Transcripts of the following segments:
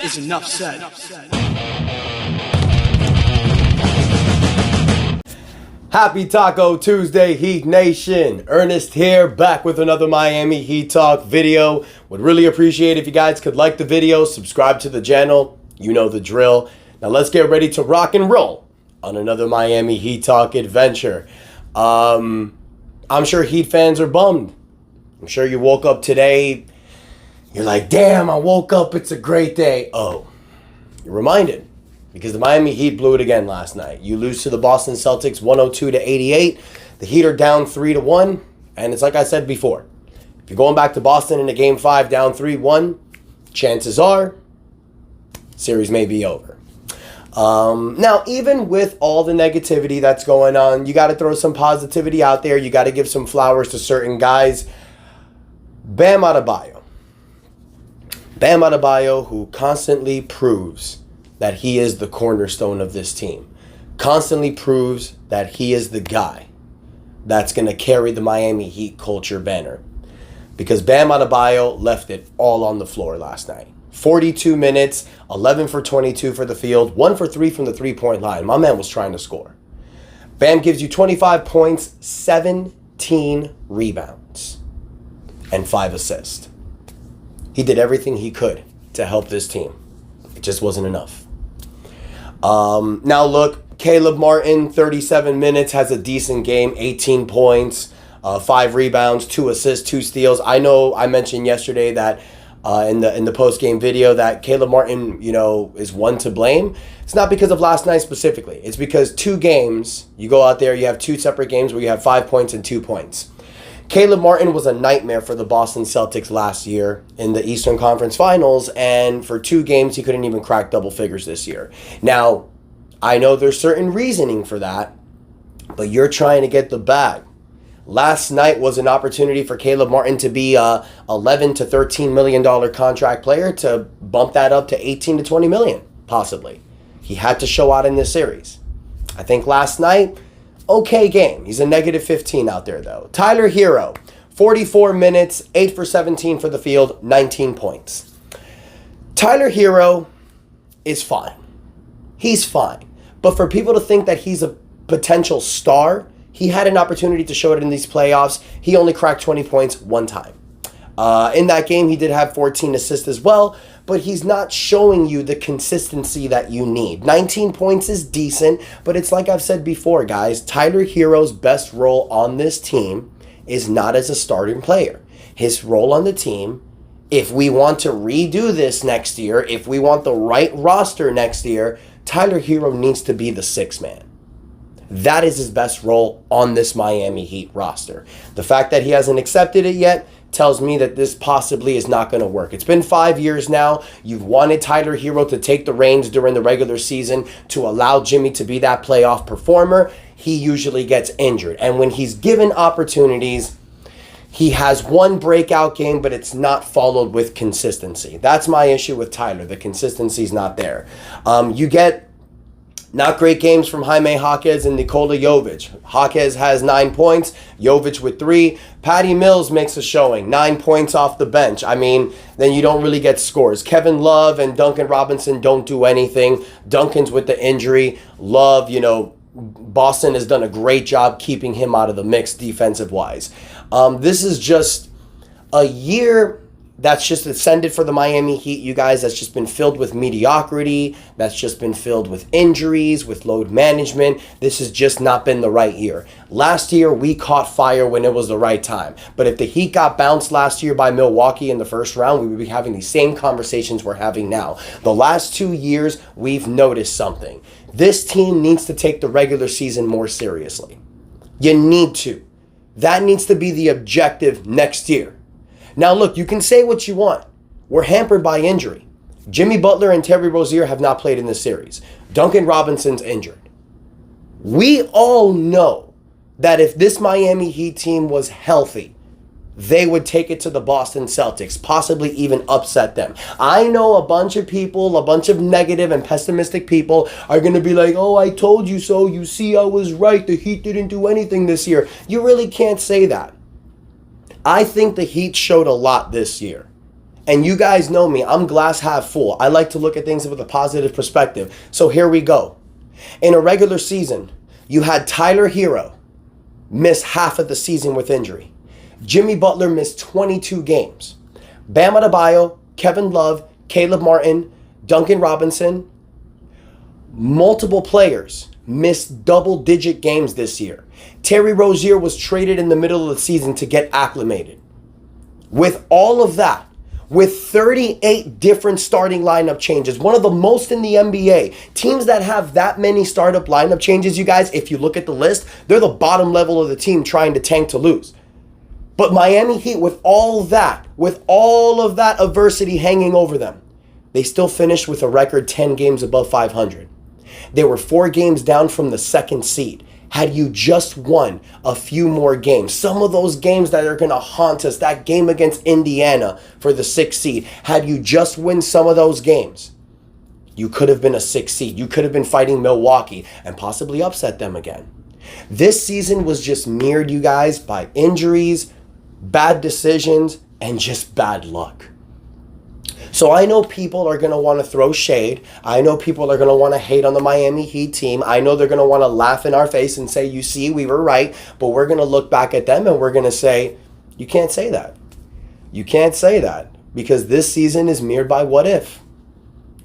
is enough said. Happy Taco Tuesday, Heat Nation. Ernest here, back with another Miami Heat Talk video. Would really appreciate if you guys could like the video, subscribe to the channel. You know the drill. Now let's get ready to rock and roll on another Miami Heat Talk adventure. I'm sure Heat fans are bummed. I'm sure you woke up today, you're like, damn, I woke up, it's a great day. Oh, you're reminded. Because the Miami Heat blew it again last night. You lose to the Boston Celtics 102-88. The Heat are down 3-1. And it's like I said before. If you're going back to Boston in a Game 5 down 3-1, chances are, series may be over. Now, even with all the negativity that's going on, you got to throw some positivity out there. You got to give some flowers to certain guys. Bam Adebayo. Bam Adebayo, who constantly proves that he is the cornerstone of this team. Constantly proves that he is the guy that's going to carry the Miami Heat culture banner. Because Bam Adebayo left it all on the floor last night. 42 minutes, 11 for 22 for the field, 1 for 3 from the three-point line. My man was trying to score. Bam gives you 25 points, 17 rebounds, and 5 assists. He did everything he could to help this team. It just wasn't enough. Now look, Caleb Martin, 37 minutes, has a decent game, 18 points, 5 rebounds, 2 assists, 2 steals. I know I mentioned yesterday that in the post-game video that Caleb Martin, is one to blame. It's not because of last night specifically. It's because 2 games, you go out there, you have 2 separate games where you have 5 points and 2 points. Caleb Martin was a nightmare for the Boston Celtics last year in the Eastern Conference Finals, and for 2 games, he couldn't even crack double figures this year. Now, I know there's certain reasoning for that, but you're trying to get the bag. Last night was an opportunity for Caleb Martin to be a $11 to $13 million contract player to bump that up to 18 to 20 million, possibly. He had to show out in this series. I think last night, okay game. He's a negative 15 out there, though. Tyler Herro, 44 minutes, 8 for 17 for the field, 19 points. Tyler Herro is fine. He's fine. But for people to think that he's a potential star, he had an opportunity to show it in these playoffs. He only cracked 20 points 1 time. In that game, he did have 14 assists as well, but he's not showing you the consistency that you need. 19 points is decent, but it's like I've said before, guys. Tyler Herro's best role on this team is not as a starting player. His role on the team, if we want to redo this next year, if we want the right roster next year, Tyler Herro needs to be the 6th man. That is his best role on this Miami Heat roster. The fact that he hasn't accepted it yet tells me that this possibly is not going to work. It's been 5 years now. You've wanted Tyler Herro to take the reins during the regular season to allow Jimmy to be that playoff performer. He usually gets injured. And when he's given opportunities, he has one breakout game, but it's not followed with consistency. That's my issue with Tyler. The consistency's not there. You get not great games from Jaime Jaquez and Nikola Jovic. Jaquez has 9 points, Jovic with 3. Patty Mills makes a showing, 9 points off the bench. I mean, then you don't really get scores. Kevin Love and Duncan Robinson don't do anything. Duncan's with the injury. Love, Boston has done a great job keeping him out of the mix defensive-wise. This is just a year that's just ascended for the Miami Heat, you guys. That's just been filled with mediocrity. That's just been filled with injuries, with load management. This has just not been the right year. Last year, we caught fire when it was the right time. But if the Heat got bounced last year by Milwaukee in the first round, we would be having these same conversations we're having now. The last 2 years, we've noticed something. This team needs to take the regular season more seriously. You need to. That needs to be the objective next year. Now, look, you can say what you want. We're hampered by injury. Jimmy Butler and Terry Rozier have not played in this series. Duncan Robinson's injured. We all know that if this Miami Heat team was healthy, they would take it to the Boston Celtics, possibly even upset them. I know a bunch of people, a bunch of negative and pessimistic people are going to be like, oh, I told you so. You see, I was right. The Heat didn't do anything this year. You really can't say that. I think the Heat showed a lot this year. And you guys know me, I'm glass half full. I like to look at things with a positive perspective. So here we go. In a regular season, you had Tyler Hero miss half of the season with injury. Jimmy Butler missed 22 games. Bam Adebayo, Kevin Love, Caleb Martin, Duncan Robinson, multiple players missed double-digit games this year. Terry Rozier was traded in the middle of the season to get acclimated. With all of that, with 38 different starting lineup changes, one of the most in the NBA. Teams that have that many startup lineup changes, you guys, if you look at the list, they're the bottom level of the team trying to tank to lose. But Miami Heat, with all of that adversity hanging over them, they still finished with a record 10 games above 500. They were 4 games down from the second seed. Had you just won a few more games, some of those games that are going to haunt us, that game against Indiana for the 6th seed, had you just win some of those games, you could have been a 6th seed. You could have been fighting Milwaukee and possibly upset them again. This season was just mirrored, you guys, by injuries, bad decisions, and just bad luck. So I know people are going to want to throw shade. I know people are going to want to hate on the Miami Heat team. I know they're going to want to laugh in our face and say, you see, we were right. But we're going to look back at them and we're going to say, you can't say that. You can't say that because this season is mirrored by what if.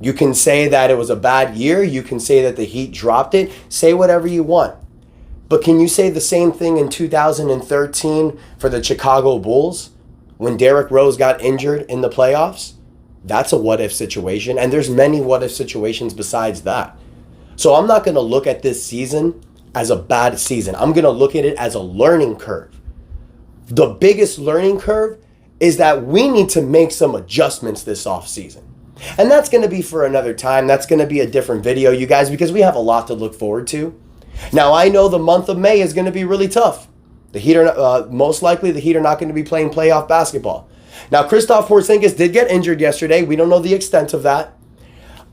You can say that it was a bad year. You can say that the Heat dropped it. Say whatever you want. But can you say the same thing in 2013 for the Chicago Bulls when Derrick Rose got injured in the playoffs? That's a what-if situation, and there's many what-if situations besides that. So I'm not going to look at this season as a bad season. I'm going to look at it as a learning curve. The biggest learning curve is that we need to make some adjustments this offseason. And that's going to be for another time. That's going to be a different video, you guys, because we have a lot to look forward to. Now, I know the month of May is going to be really tough. The Heat are most likely the Heat are not going to be playing playoff basketball. Now, Kristaps Porzingis did get injured yesterday. We don't know the extent of that.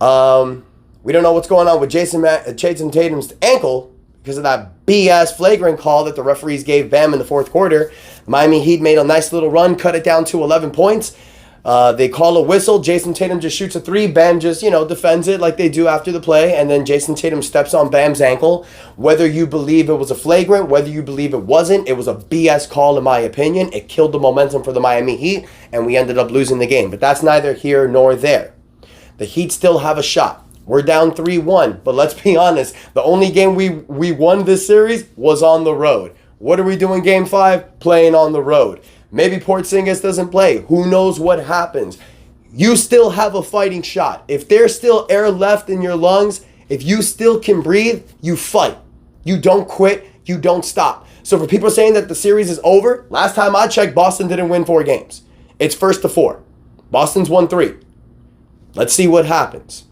We don't know what's going on with Jason Tatum's ankle because of that BS flagrant call that the referees gave Bam in the fourth quarter. Miami Heat made a nice little run, cut it down to 11 points. They call a whistle. Jason Tatum just shoots a 3. Bam just, defends it like they do after the play. And then Jason Tatum steps on Bam's ankle. Whether you believe it was a flagrant, whether you believe it wasn't, it was a BS call in my opinion. It killed the momentum for the Miami Heat, and we ended up losing the game. But that's neither here nor there. The Heat still have a shot. We're down 3-1. But let's be honest, the only game we won this series was on the road. What are we doing game 5? Playing on the road. Maybe Porzingis doesn't play. Who knows what happens? You still have a fighting shot. If there's still air left in your lungs, if you still can breathe, you fight. You don't quit. You don't stop. So for people saying that the series is over, last time I checked, Boston didn't win 4 games. It's 1-4. Boston's won 3. Let's see what happens.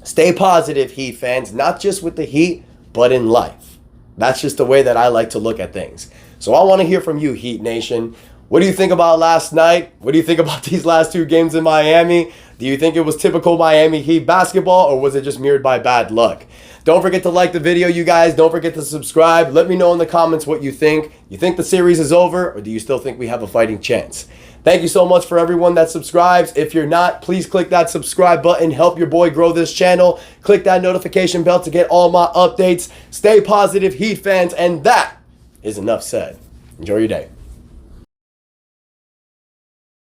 Stay positive, Heat fans, not just with the Heat, but in life. That's just the way that I like to look at things. So I want to hear from you, Heat Nation. What do you think about last night? What do you think about these last 2 games in Miami? Do you think it was typical Miami Heat basketball, or was it just mirrored by bad luck? Don't forget to like the video, you guys. Don't forget to subscribe. Let me know in the comments what you think. You think the series is over, or do you still think we have a fighting chance? Thank you so much for everyone that subscribes. If you're not, please click that subscribe button. Help your boy grow this channel. Click that notification bell to get all my updates. Stay positive, Heat fans, and that is enough said. Enjoy your day.